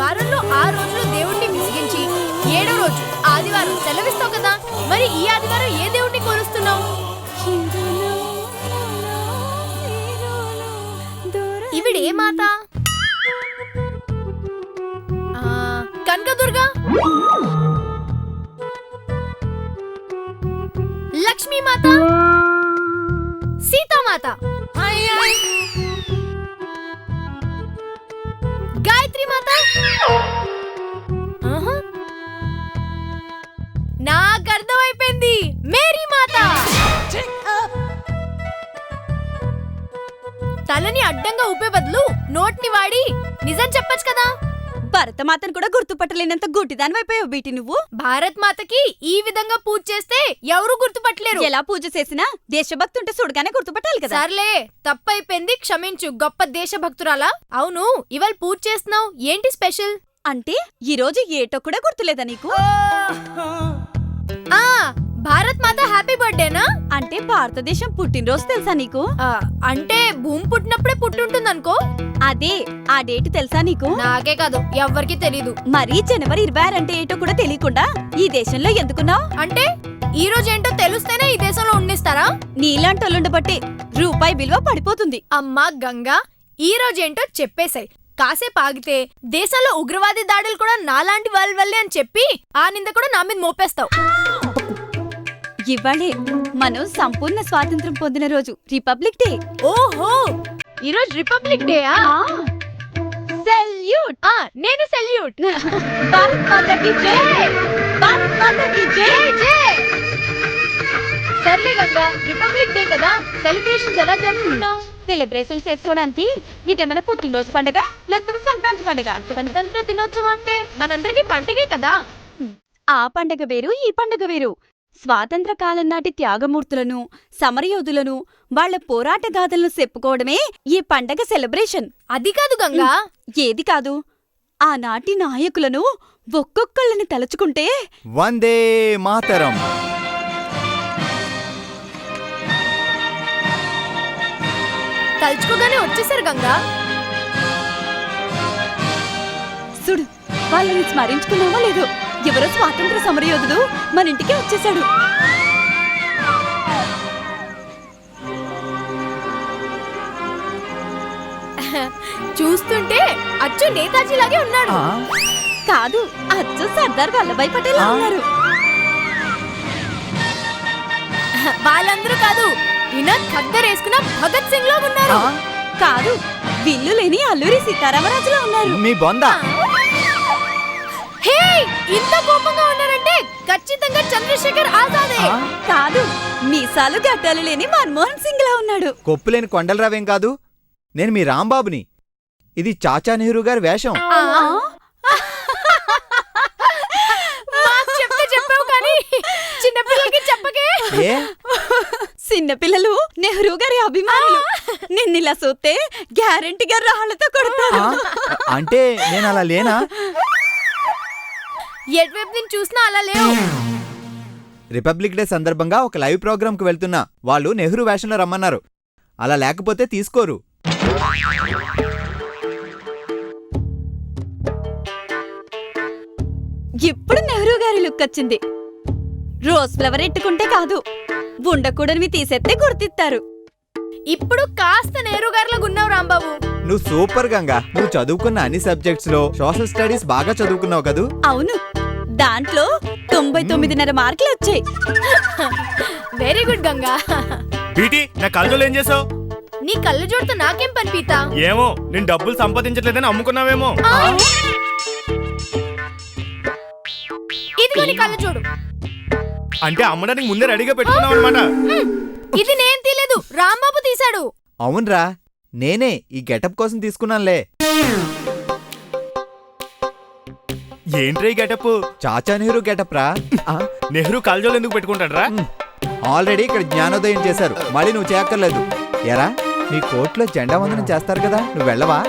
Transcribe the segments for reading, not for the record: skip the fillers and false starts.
వారంలో 6 రోజులు దేవుణ్ణి విసిగించి 7వ రోజు ఆదివారం సెలవిస్తావు కదా, మరి ఈ ఆదివారం ఏ దేవుణ్ణి కొలుస్తున్నావు? ఇవిడే మాత? కనకదుర్గా, లక్ష్మీమాత, సీతామాత, గాయత్రి మాత. నాకు అర్థమైపోయింది, మేరీ మాత. తలని అడ్డంగా ఊపే బదులు నోటిని వాడి నిజం చెప్పొచ్చు కదా. భరతమాతను కూడా గుర్తుపట్టలేనంత గుడ్డిదాని వైపోయావు బీటి నువ్వు. భారత్ మాతకి ఈ విధంగా పూజ చేస్తే ఎవరు గుర్తుపట్టలేరు. ఎలా పూజ చేసినా దేశభక్తుంటే సుడగానే గుర్తుపట్టాలి కదా. సర్లే, తప్పైపోయింది, క్షమించు గొప్ప దేశభక్తురాలా. అవును, ఇవాళ పూజ చేస్తున్నావు, ఏంటి స్పెషల్? అంటే ఈ రోజు ఏటో కూడా గుర్తులేదా నీకు? భారత్ మాత హ్యాపీ బర్త్డేనా? అంటే భారతదేశం పుట్టినరోజు తెలుసా నీకు? అంటే భూమి పుట్టినప్పుడే పుట్టింటుంది అనుకో. అదే ఆ డేట్ తెలుసా నీకు? నాకే కాదు, ఎవ్వరికి తెలీదు. మరి జనవరి 26 అంటే ఏటో కూడా తెలియకుండా ఈ దేశంలో ఎందుకున్నావు? అంటే ఈ రోజు ఏంటో తెలిస్తేనే ఈ దేశంలో ఉండిస్తారా? నీలాంటి వాళ్ళుండబట్టే రూపాయి విలువ పడిపోతుంది. అమ్మా గంగా, ఈ రోజు ఏంటో చెప్పేశాయి. కాసేపు ఆగితే దేశంలో ఉగ్రవాది దాడులు కూడా నాలాంటి వాళ్ళ వల్లే అని చెప్పి ఆ నింద కూడా నా మీద మోపేస్తావు. ఇవాళే మనం సంపూర్ణ స్వాతంత్రం పొందిన రోజు, రిపబ్లిక్ డే. ఓహో, ఈ రోజు రిపబ్లిక్ డే. సెల్యూట్. నేను సెల్యూట్. భారత్ మాతకి జై, భారత్ మాతకి జై జై. సర్లే గంగా, రిపబ్లిక్ డే కదా, సెలబ్రేషన్స్ ఎలా జరుపుకున్నావు? సెలబ్రేషన్ చేసుకోవడానికి ఇదేమైనా పుట్టినరోజు పండుగ లేకపోతే సంక్రాంతి పండుగ? గణతంత్ర దినోత్సవం అంటే మనందరికీ పండుగే కదా. ఆ పండుగ వేరు, ఈ పండుగ వేరు. స్వాతంత్ర కాలం నాటి త్యాగమూర్తులను, సమరయోధులను, వాళ్ల పోరాట గాథలను చెప్పుకోవడమే ఈ పండగ సెలబ్రేషన్. అది కాదు గంగా. ఏది కాదు? ఆనాటి నాయకులను ఒక్కొక్కళ్ళని తలుచుకుంటే వందే మాతరం. తలుచుకోగానే వచ్చేసారు గంగా. చూడు, వాళ్ళని స్మరించుకున్నావా లేదో? ఎవరో స్వాతంత్ర సమరయోధుడు మన ఇంటికి వచ్చేసాడు. చూస్తుంటే అచ్చు నేతాజీలాగే ఉన్నాడు. కాదు, అచ్చు సర్దార్ వల్లభాయ్ పటేల్ ఉన్నారు. వాళ్ళందరూ కాదు, ఈయన ఖద్దర్ వేసుకున్న భగత్ సింగ్ లో ఉన్నారు. కాదు, విల్లు లేని అల్లూరి సీతారామరాజులో ఉన్నారు. మీ బొంద. హే, ఇంత కోపంగా ఉన్నారంటే ఖచ్చితంగా చంద్రశేఖర్ ఆజాదే. కాదు, మీసాలు గడ్డాలు లేని మన్మోహన్ సింగ్ లా ఉన్నాడు. కొప్పులేని కొండలరావేం కాదు, నేను మీ రాంబాబుని. ఇది చాచా నెహ్రూ గారి వేషం. చెప్తే చెప్పావు కానీ చిన్నపిల్లలకి చెప్పకే. చిన్నపిల్లలు నెహ్రూ గారి అభిమానులు. నిన్నిలా చూస్తే గ్యారెంటీగా రాళ్లతో కొడతారు. అంటే నేను అలా లేనా? ఎటువైపు నేను చూసినా అలా లేవు. రిపబ్లిక్ డే సందర్భంగా ఒక లైవ్ ప్రోగ్రామ్ కు వెళ్తున్నా. వాళ్ళు నెహ్రూ వేషంలో రమ్మన్నారు. అలా లేకపోతే తీసుకోరు. ఇప్పుడు నెహ్రూ గారి లుక్ వచ్చింది. రోజ్ ఫ్లవర్ ఎట్టుకుంటే కాదు, ఉండకూడనివి తీసేస్తే గుర్తిస్తారు. ఇప్పుడు కాస్త నెహ్రూ గారిలాగా ఉన్నావు రాంబాబు. నువ్వు సూపర్ గంగా. నువ్వు చదువుకున్న అన్ని సబ్జెక్ట్స్ లో సోషల్ స్టడీస్ బాగా చదువుకున్నావు కదూ? అవును, దాంట్లో 99.5 మార్కులు వచ్చాయి. Very good Ganga. బీటీ, నా కళ్ళజోళ్ళు ఏం చేసావు? నీ కళ్ళ జోడుతో నాకేం పని పీతా? ఏమో, నేను డబ్బులు సంపాదించట్లేదని అమ్ముకున్నావేమో. ఇదిగో నీ కళ్ళ జోడు. అంటే అమ్మడానికి ముందే రెడీగా పెట్టుకున్నావు అనమాట. ఇది నేను తీలేదు, రాంబాబు తీశాడు. అవునరా, నేనే ఈ గెటప్ కోసం తీసుకున్నానులే. ఏంట్రా ఈ గెటప్? చాచా నెహ్రూ గెటప్ రా. నెహ్రూ కళ్ళజోళ్ళు ఎందుకు పెట్టుకుంటాడ్రా? ఆల్రెడీ ఇక్కడ జ్ఞానోదయం చేశారు, మళ్ళీ నువ్వు చేయక్కర్లేదు. ఎరా, మీ కోర్టులో జెండా వందనం చేస్తారు కదా, నువ్వు వెళ్ళవా?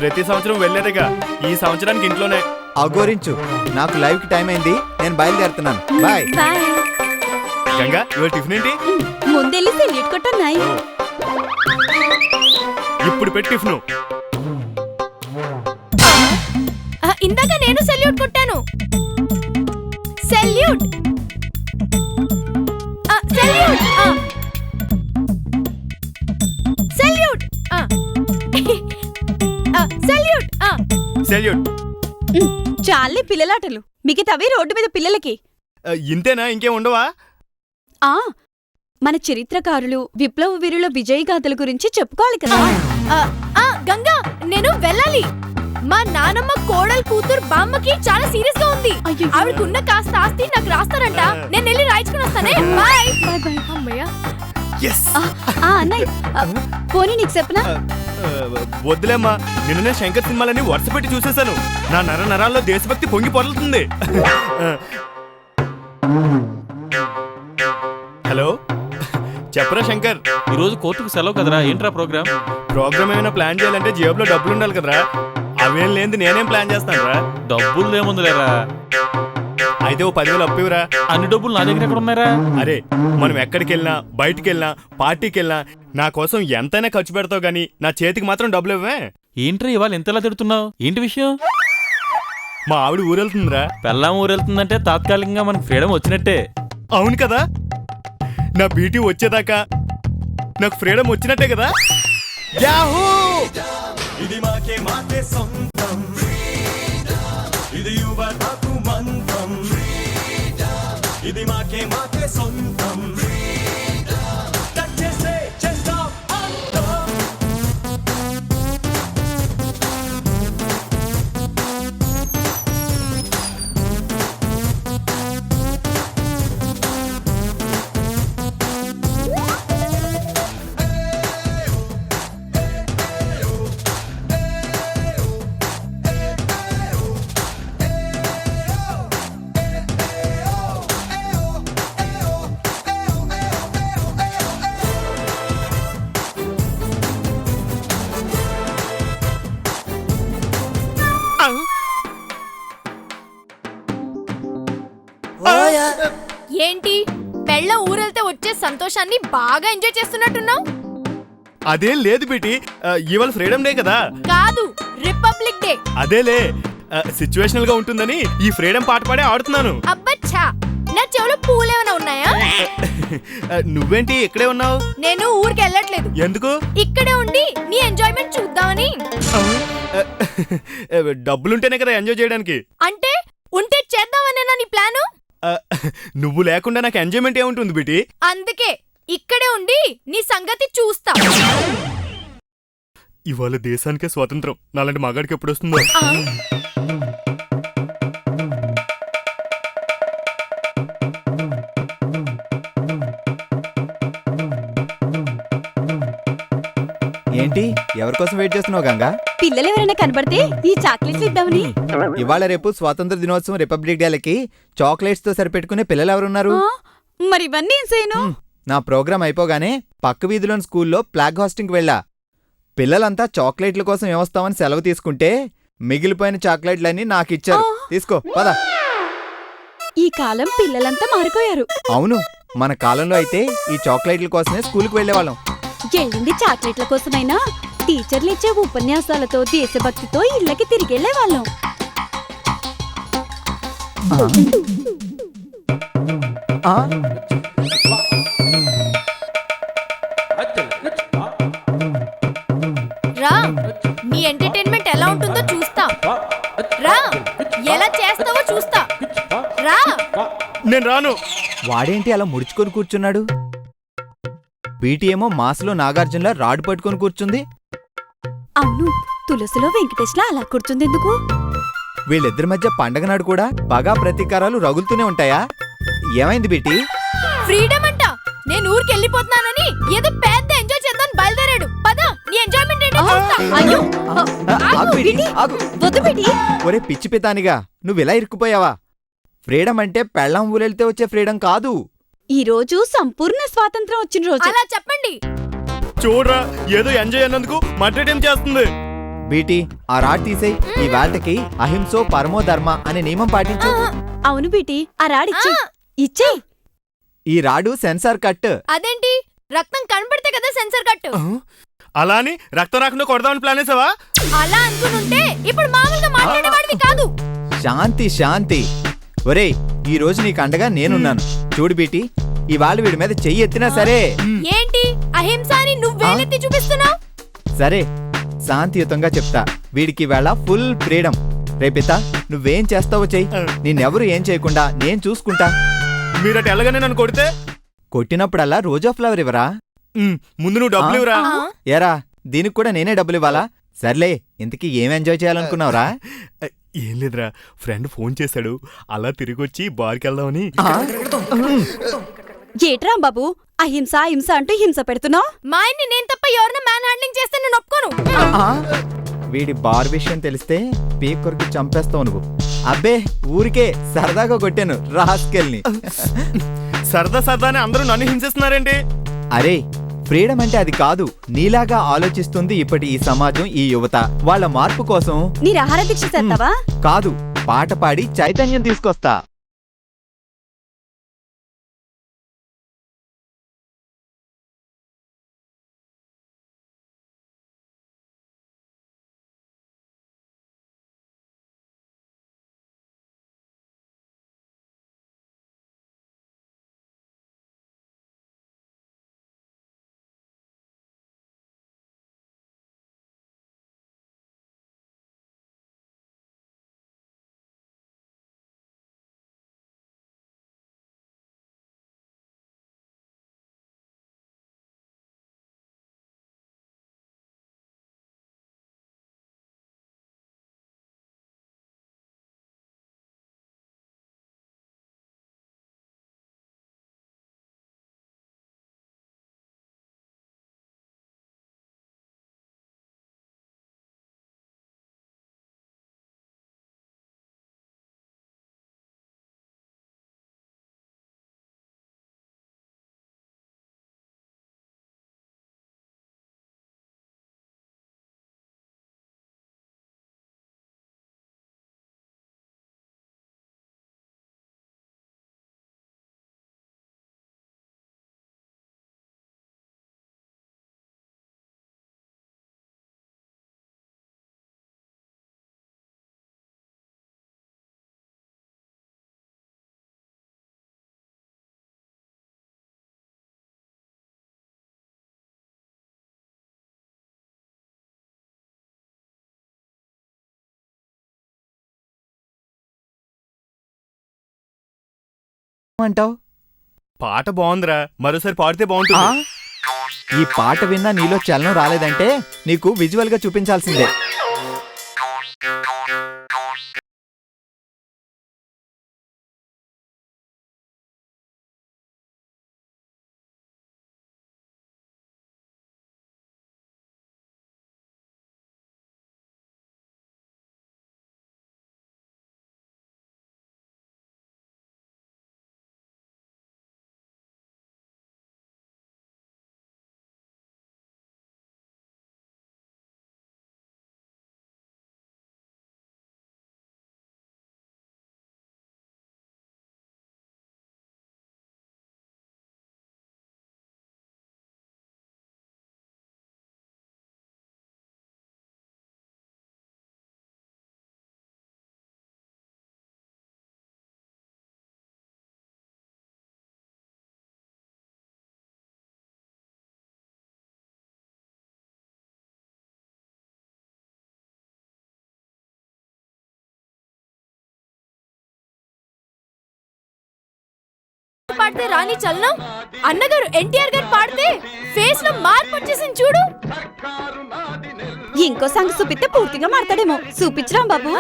ప్రతి సంవత్సరం వెళ్ళేదిగా, ఈ సంవత్సరానికి ఇంట్లోనే. అగోరించు, నాకు లైవ్ కి టైం అయింది, నేను బయలుదేరుతున్నాను. బాయ్. గంగా, ఇవాళ టిఫిన్ ఏంటి? ముందెళ్ళి సెల్యూట్ కొట్టన్నాయి. ఇప్పుడు పెట్టి టిఫిన్. ఇందాక నేను సెల్యూట్ కొట్టాను. Salute salute salute salute. Salute. చాలే పిల్లలాటలు, మిగతావి రోడ్డు మీద పిల్లలకి. ఇంతేనా, ఇంకేం ఉండవా? ఆ మన చరిత్రకారులు, విప్లవ వీరుల విజయగాథల గురించి చెప్పుకోవాలి కదా. గంగా, నేను వెళ్ళాలి. మా నానమ్మ కోడలు కూతురు బామ్మకి చాలా సీరియస్ గా ఉంది. ఆవిడకున్న కాస్త ఆస్తి నాకు రాస్తారంట. నేను వెళ్ళి రాయించుకుని వస్తానే. బాయ్. Bye bye. అమ్మయ్య. అన్నయ్య, పోనీ నీకు చెప్పనా? వద్దులేమ్మా, నిన్ననే శంకర్ సినిమాలని వరుస పెట్టి చూసేశాను. నా నరాల్లో దేశభక్తి పొంగి పొరలుతుంది. హలో, చెప్పరా శంకర్. ఈరోజు కోర్టుకు సెలవు కదరా, ఏంట్రా ప్రోగ్రామ్? ప్రోగ్రామ్ ఏమైనా ప్లాన్ చేయాలంటే జేబులో డబ్బులు ఉండాలి కదరా. అవేం లేని నేనేం ప్లాన్ చేస్తాను రా. డబ్బులు ఏముందిలేరా, అయితే ఓ 10,000 అప్పివరా. అన్ని డబ్బులు నా దగ్గర ఎక్కడ ఉన్నారా? అరే, మనం ఎక్కడికి వెళ్ళినా, బయటికి వెళ్ళినా, పార్టీకి వెళ్ళినా నా కోసం ఎంతైనా ఖర్చు పెడతావు గానీ నా చేతికి మాత్రం డబ్బులు ఇవ్వే. ఏంట్రా ఇవాళ ఎంతలా తిడుతున్నావు? ఏంటి విషయం? మా ఆవిడ ఊరెళ్తుందిరా. పెళ్ళాం ఊరెళ్తుందంటే తాత్కాలికంగా మనకు ఫ్రీడమ్ వచ్చినట్టే. అవును కదా, నా బ్యూటీ వచ్చేదాకా నాకు ఫ్రీడమ్ వచ్చినట్టే కదా. యాహూ! ఇది మాకే మాకే సొంతం, ఇది యువతకు మంత్రం, ఇది మాకే మాకే సొంతం. ఏంటి, పెళ్ళ ఊరెళ్తే వచ్చే సంతోషాన్ని బాగా ఎంజాయ్ చేస్తున్నట్టున్నావు? అదేం లేదు బేటీ, ఇవాళ ఫ్రీడమ్ డే కదా. కాదు, రిపబ్లిక్ డే. అదేలే, సిచ్యువేషనల్ గా ఉంటుందని ఈ ఫ్రీడమ్ పాట పాడే ఆడుతున్నాను. అబ్బచ్చా, నా చెవులో పూలేమైనా ఉన్నాయా? నువ్వేంటి ఇక్కడే ఉన్నావు? నేను ఊరికి వెళ్ళట్లేదు. ఎందుకు? ఇక్కడే ఉండి నీ ఎంజాయ్మెంట్ చూద్దామని. డబ్బులుంటేనే కదా ఎంజాయ్ చేయడానికి. అంటే ఉంటే చేద్దామనేనా నీ ప్లాను? నువ్వు లేకుండా నాకు ఎంజాయ్మెంట్ ఏముంటుంది బేటీ? అందుకే ఇక్కడే ఉండి నీ సంగతి చూస్తా. ఇవాళ దేశానికే స్వాతంత్రం, నాలాంటి మగాడికి ఎప్పుడు వస్తుందో. ఏంటి, ఎవరికోసం వెయిట్ చేస్తున్నావు గంగా? పిల్లలు ఎవరైనా కనబడితే ఈ చాక్లెట్స్ ఇద్దామని. ఇవాళ రేపు స్వాతంత్ర దినోత్సవం, రిపబ్లిక్ డేలకి చాక్లెట్స్ తో సరిపెట్టుకునే పిల్లలు ఎవరున్నారు? మరి ఇవన్నీ ఏం చేయను? నా ప్రోగ్రాం అయిపోగానే పక్క వీధిలోని స్కూల్లో ఫ్లాగ్ హాస్టింగ్కి వెళ్ళా. పిల్లలంతా చాక్లెట్ల కోసం ఏమొస్తామని సెలవు తీసుకుంటే మిగిలిపోయిన చాక్లెట్లన్నీ నాకిచ్చారు. తీసుకో, పద. ఈ కాలం పిల్లలంతా మారిపోయారు. అవును, మన కాలంలో అయితే ఈ చాక్లెట్ల కోసమే స్కూల్కి వెళ్ళేవాళ్ళం. వెళ్ళింది చాక్లెట్ల కోసమైనా టీచర్లు ఇచ్చే ఉపన్యాసాలతో, దేశభక్తితో ఇళ్ళకి తిరిగెళ్లే వాళ్ళం. రా, నీ ఎంటర్టైన్మెంట్ ఎలా ఉంటుందో చూస్తా. రా, ఎలా చేస్తావో చూస్తా. రా. నేను రాను. వాడేంటి అలా ముడుచుకొని కూర్చున్నాడు? బీటీ ఏమో మాస్లో నాగార్జునలా రాడ్ పట్టుకొని కూర్చుంది. అవును, తులసిలో వెంకటేష్లా అలా కూర్చుందెందుకు? వీళ్ళిద్దరి మధ్య పండగ నాడు కూడా పగా ప్రతీకారాలు రగులుతూనే ఉంటాయా? ఏమైంది బీటీ? ఫ్రీడమ్ అంట. నేను ఊరికి వెళ్ళిపోతున్నానని ఏదో పెద్ద ఎంజాయ్ చేద్దాం బయలుదేరాడు. పద, నీ ఎంజాయ్మెంట్ ఏంటో చూస్తా. అయ్యో, ఆగు బీటీ, ఆగు. వద్దు బీటీ. ఒరే పిచ్చి పితానిగా, నువ్విలా ఇరుక్కుపోయావా? ఫ్రీడమ్ అంటే పెళ్ళాం ఊరెళ్తే వచ్చే ఫ్రీడమ్ కాదు. ఈ రోజు సంపూర్ణ స్వాతంత్రం వచ్చిన రోజు. అలా చెప్పండి. చూడరా, ఏదో ఎంజాయ్ అన్నందుకు మర్డర్ చేస్తుంది. బీటీ, ఆ రాడ్ తీసేయ్. ఈ వేటకి అహింసో పరమో ధర్మ అనే నియమం పాటించు. అవును బీటీ, ఆ రాడిచ్చి ఇచ్చే. ఈ రాడు సెన్సార్ కట్. అదేంటి, రక్తం కనబడితే కదా సెన్సర్ కట్. అలా అని రక్తం రాకుండా కొడదామని ప్లాన్ వేసావా? అలా అనుకునుంటే ఇప్పుడు మామూలుగా మాట్లాడేవాడివి కాదు. శాంతి శాంతి. ఒరేయ్, ఈ రోజు నీకు అండగా నేనున్నాను. చూడు బీటీ, ఇవాళ వీడి మీద చెయ్యి ఎత్తినా సరే. ఏంటి అహింస అని నువ్వేనెత్తి చూపిస్తున్నావు? సరే, శాంతియుతంగా చెప్తా. వీడికి ఇవాళ ఫుల్ ఫ్రీడమ్. రేపిత నువ్వేం చేస్తావో చెయ్యి. నిన్నెవరు ఏం చేయకుండా నేను చూసుకుంటా. మీరటు ఎలాగనే నన్ను కొడితే కొట్టినప్పుడల్లా రోజా ఫ్లవర్ ఇవ్వరా? ముందు నువ్వు డబ్బులు ఇవ్వరా. ఏరా, దీనికి కూడా నేనే డబ్బులు ఇవ్వాలా? సర్లే, ఇంతకీ ఏం ఎంజాయ్ చేయాలనుకున్నావురా? ఏం లేదురా, ఫ్రెండ్ ఫోన్ చేశాడు, అలా తిరిగొచ్చి బార్కి వెళ్దామని. ఏట్రా బాబు, అహింస హింస అంటూ హింస పెడుతున్నావు? మా ఆయన్ని నేను తప్ప ఎవరైనా మ్యాన్ హ్యాండ్లింగ్ చేస్తే నేను ఒప్పుకోను. వీడి బార్ విషయం తెలిస్తే పీక్ కొరికి చంపేస్తావు నువ్వు. అబ్బే, ఊరికే సరదాగా కొట్టాను రాస్కెల్ని. సరదా సరదానే అందరూ నన్ను హింసిస్తున్నారేంటి? అరే, ఫ్రీడమ్ అంటే అది కాదు. నీలాగా ఆలోచిస్తుంది ఇప్పటి ఈ సమాజం, ఈ యువత. వాళ్ళ మార్పు కోసం నిరాహార దీక్ష చేస్తావా? కాదు, పాట పాడి చైతన్యం తీసుకొస్తా. అంటావు? పాట బాగుందిరా, మరోసారి పాడితే బాగుంటుంది. ఈ పాట విన్నా నీలో చలనం రాలేదంటే నీకు విజువల్ గా చూపించాల్సిందే. పాడితే రాని చలనం, అన్నగారు ఎన్టీఆర్ గారు పాడితే ఫేస్ లో మార్పు వచ్చేసింది చూడు. ఇంకో సాంగ్ చూపిస్తే పూర్తిగా మాడతాడేమో. చూపించరా బాబు.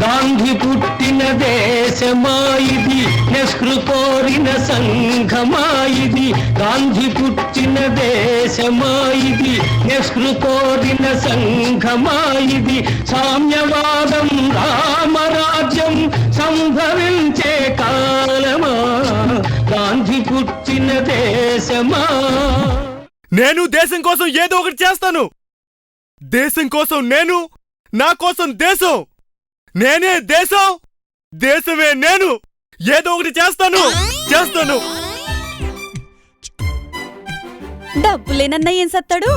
గాంధీ పుట్టిన దేశమాయిది, నెహ్రూ కోరిన సంఘమాయిది. గాంధీ పుట్టిన దేశమాయిది, నెహ్రూ కోరిన సంఘమాయిది. సామ్యవాదం రామరాజ్యం సంభవించే కాలమా, గాంధీ పుట్టిన దేశమా. నేను దేశం కోసం ఏదో ఒకటి చేస్తాను. దేశం కోసం నేను, నా కోసం దేశం. నేనే దేశం, దేశమే నేను. ఏదో ఒకటి చేస్తాను. డబ్బులేనన్నా ఏం సత్తాడు?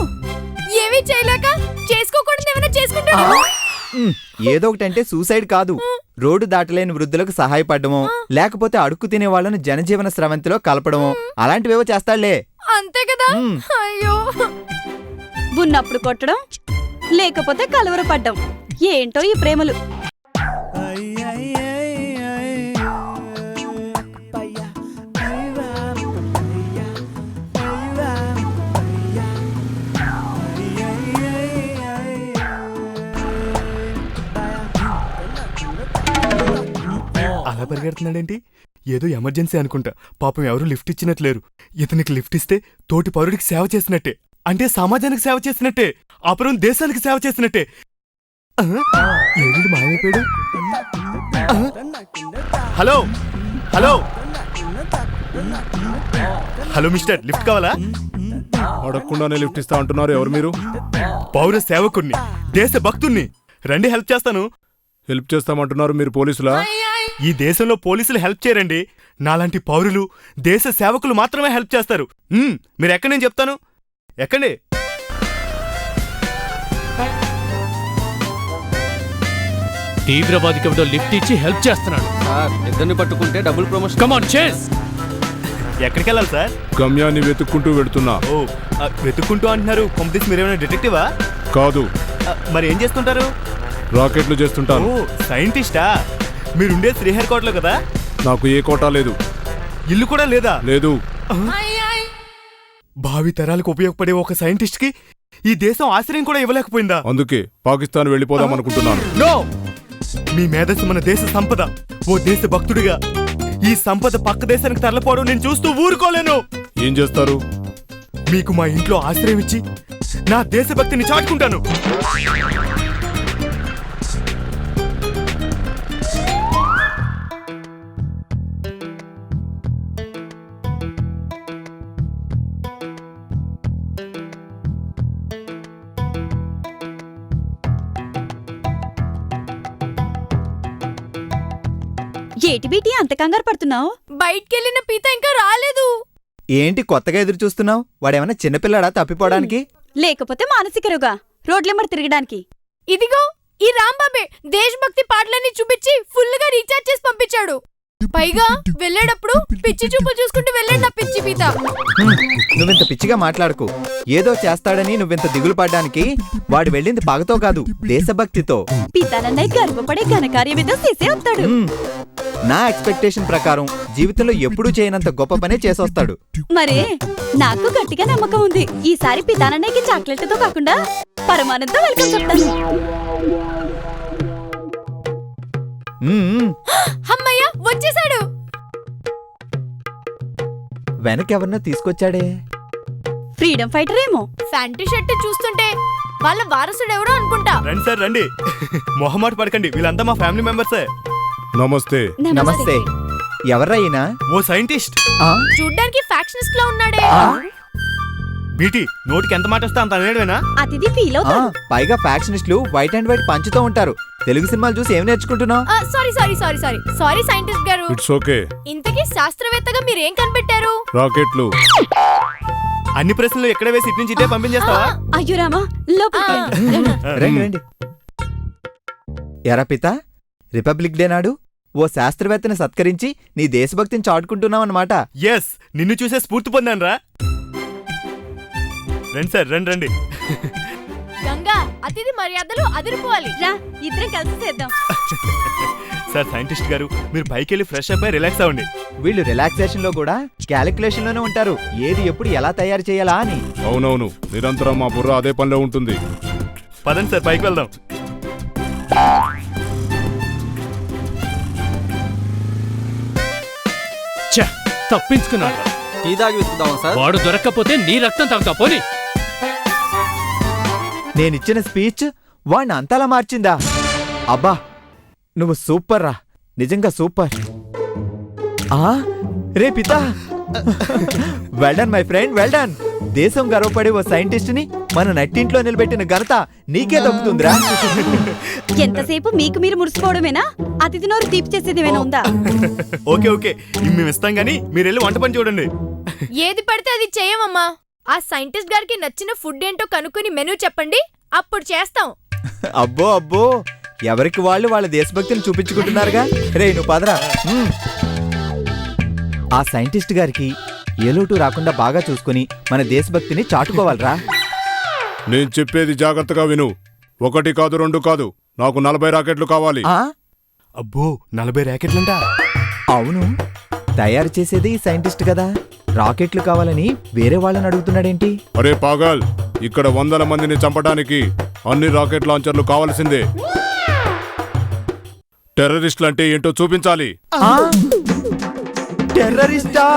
ఏమీ చేయలేక చేసుకోకూడదు ఏమైనా చేసుకుంటాడు. ఏదో ఒకటంటే సూసైడ్ కాదు, రోడ్డు దాటలేని వృద్ధులకు సహాయపడమో లేకపోతే అడుక్కు తినే వాళ్ళను జనజీవన స్రవంతిలో కలపడమో అలాంటివేవో చేస్తాడులే. అంతే కదా. అయ్యో, ఉన్నప్పుడు కొట్టడం, లేకపోతే కలవరపడ్డం. ఏంటో ఈ ప్రేమలు. అలా పరిగెడుతున్నాడేంటి? ఏదో ఎమర్జెన్సీ అనుకుంటా. పాపం ఎవరు లిఫ్ట్ ఇచ్చినట్లేరు. ఇతనికి లిఫ్ట్ ఇస్తే తోటి పౌరుడికి సేవ చేసినట్టే, అంటే సమాజానికి సేవ చేసినట్టే, అపురం దేశానికి సేవ చేసినట్టే. ఏడు మాయమైపోయాడు. Hello hello hello mister, lift కావాలా? అడగకుండానే లిఫ్ట్ ఇస్తా అంటున్నారు. ఎవరు మీరు? పౌర సేవకుణ్ణి, దేశ భక్తుణ్ణి. రండి, హెల్ప్ చేస్తాను. హెల్ప్ చేస్తామంటున్నారు. మీరు పోలీసులా? ఈ దేశంలో పోలీసులు హెల్ప్ చేయరండి. నాలాంటి పౌరులు, దేశ సేవకులు మాత్రమే హెల్ప్ చేస్తారు. మీరు ఎక్కడ, నేను చెప్తాను. ఎక్కండి. తీవ్రవాదికి ఎవడో లిఫ్ట్ ఇచ్చి హెల్ప్ చేస్తున్నాడు. సార్, ఇద్దరిని పట్టుకుంటే డబుల్ ప్రమోషన్. కమ్ ఆన్ చేస్. ఎక్కడికి వెళ్ళాలి సార్? గమ్యాన్ని వెతుక్కుంటూ వెడుతున్నా. ఓ, వెతుక్కుంటూ అంటున్నారు. కొంపదీసి మీరేమైనా డిటెక్టివా? కాదు, మరి ఏం చేస్తుంటారు? రాకెట్లు చేస్తుంటాను. ఓ, సైంటిస్టా? మీరుండే శ్రీహరికోటలో కదా? నాకు ఏ కోటా లేదు. ఇల్లు కూడా లేదా? లేదు. భావి తరాలకు ఉపయోగపడే ఒక సైంటిస్ట్ కి ఈ దేశం ఆశ్రయం కూడా ఇవ్వలేకపోయిందా? అందుకే పాకిస్తాన్ వెళ్ళిపోదాం అనుకుంటున్నాను. నో! మీ మేధస్సు మన దేశ సంపద. ఓ దేశ భక్తుడిగా ఈ సంపద పక్క దేశానికి తరలిపోవడం నేను చూస్తూ ఊరుకోలేను. ఏం చేస్తారు? మీకు మా ఇంట్లో ఆశ్రయం ఇచ్చి నా దేశభక్తిని చాటుకుంటాను. ఏటి బీటి అంత కంగారు పడుతున్నావు? బయటికెళ్ళిన పీత ఇంకా రాలేదు. ఏంటి కొత్తగా ఎదురు చూస్తున్నావు? వాడేమన్నా చిన్నపిల్లాడా తప్పిపోవడానికి? లేకపోతే మానసికరుగా రోడ్లెమ్మడి తిరగడానికి? ఇదిగో ఈ రాంబాబే దేశభక్తి పాటలన్నీ చూపించి ఫుల్ గా రీఛార్జ్ చేసి పంపించాడు. పైగా వెళ్ళేటప్పుడు పిచ్చి చూపులు చూసుకుంటూ వెళ్ళాడు నా పిచ్చి పీత. నువ్వింత పిచ్చిగా మాట్లాడకు. ఏదో చేస్తాడని నువ్వింత దిగులు పడ్డానికి వాడు వెళ్ళింది పగతో కాదు, దేశభక్తితో. పితానన్నయ్య గర్వపడే ఘనకార్యమేదో చేసే వస్తాడు. నా ఎక్స్పెక్టేషన్ ప్రకారం జీవితంలో ఎప్పుడూ చేయనంత గొప్ప పనే చేసొస్తాడు. మరే నాకు గట్టిగా నమ్మకం ఉంది. ఈసారి పితానన్నయ్యకి చాక్లెట్తో కాకుండా పరమానందం వెల్కమ్ చెప్తాను. అమ్మయ్య, వచ్చేసాడు. వెనకెవరినో తీసుకొచ్చాడే. ఫ్రీడమ్ ఫైటర్ ఏమో. ఫ్యాంటీ షర్ట్ చూస్తుంటే వాళ్ళ వారసుడు ఎవరో అనుకుంటా. రండి సార్, రండి. మొహమాట పడకండి, వీళ్ళంతా మా ఫ్యామిలీ మెంబర్సే. నమస్తే. నమస్తే. ఎవర్రా ఈయన? ఓ సైంటిస్ట్. చూడ్డానికి ఫ్యాక్షనిస్ట్ లా ఉన్నాడే. బీటీ, నోటికి ఎంత మాట వస్తే అంత అనేడువేనా? అతిథి ఫీల్ అవుతాడు. పైగా ఫ్యాక్షనిస్టులు వైట్ అండ్ వైట్ పంచుతూ ఉంటారు. తెలుగు సినిమాలు చూసి ఏం నేర్చుకుంటున్నావు? సారీ సైంటిస్ట్ గారు. It's okay. ఇంతకీ శాస్త్రవేత్తగా మీరేం కనిపెట్టారు? రాకెట్లు. అన్ని ప్రశ్నలు ఎక్కడ వేసి ఇటు నుంచి ఇటే పంపించేస్తావా? అయ్యో రామా, రండి రండి. ఎరా పిత, రిపబ్లిక్ డే నాడు ఓ శాస్త్రవేత్తని సత్కరించి నీ దేశభక్తిని చాటుకుంటున్నావన్నమాట. ఎస్, నిన్ను చూసే స్ఫూర్తి పొందాను రా. రండి సార్, రండి రండి. గంగా, అతిథి మర్యాదలు అదిరిపోవాలి. రా, ఇద్దరం కలిసి చేద్దాం. సార్ సైంటిస్ట్ గారు, మీరు పైకి వెళ్ళి ఫ్రెష్ అప్ అయి రిలాక్స్ అవ్వండి. వీళ్ళు రిలాక్సేషన్ లో కూడా క్యాలిక్యులేషన్ లోనే ఉంటారు. ఏది ఎప్పుడు ఎలా తయారు చేయాలా అని. అవునవును, నిరంతరం మా బుర్ర అదే పనిలో ఉంటుంది. పదండి సార్, పైకి వెళ్దాం. తప్పించుకున్నాడు. టీ తాగి వెతుకుదామా సార్? వాడు దొరక్కపోతే నీ రక్తం తాగుతా పోనీ. నేనిచ్చిన స్పీచ్ వాణ్ణి అంతలా మార్చిందా? అబ్బా, నువ్వు సూపర్ రా, నిజంగా సూపర్. రే పితా, వెల్డన్ మై ఫ్రెండ్, వెల్డన్. దేశం గర్వపడే ఓ సైంటిస్ట్ ని మన నట్టింట్లో నిలబెట్టిన ఘనత నీకే దక్కుతుందిరా. ఎంతసేపు మీకు మీరు మురిసిపోవడమేనా? అతిథి నోరు తీపి చేసేది ఏమైనా ఉందా? ఓకే ఓకే, మేము ఇస్తాం గానీ మీరు వెళ్ళి వంట పని చూడండి. ఏది పడితే అది చేయమమ్మా. ఆ సైంటిస్ట్ గారికి నచ్చిన ఫుడ్ ఏంటో కనుక్కుని మెనూ చెప్పండి, అప్పుడు చేస్తాం. అబ్బో అబ్బో, ఎవరికి వాళ్ళు వాళ్ళ దేశభక్తిని చూపించుకుంటున్నారుగా. రే నువ్వు పదరా. ఆ సైంటిస్ట్ గారికి ఏ లోటు రాకుండా బాగా చూసుకుని మన దేశభక్తిని చాటుకోవాలరా. నేను చెప్పేది జాగ్రత్తగా విను. 1 కాదు 2 కాదు, నాకు 40 రాకెట్లు కావాలి. ఆ? అబ్బో 40 ర్యాకెట్లంట. అవును, తయారు చేసేది ఈ సైంటిస్ట్ కదా, రాకెట్లు కావాలని వేరే వాళ్ళని అడుగుతున్నాడేంటి? అరే పాగల్, ఇక్కడ 100 మందిని చంపడానికి అన్ని రాకెట్ లాంచర్లు కావాల్సిందే. టెర్రరిస్టులంటే ఏంటో చూపించాలి. టెర్రరిస్టా?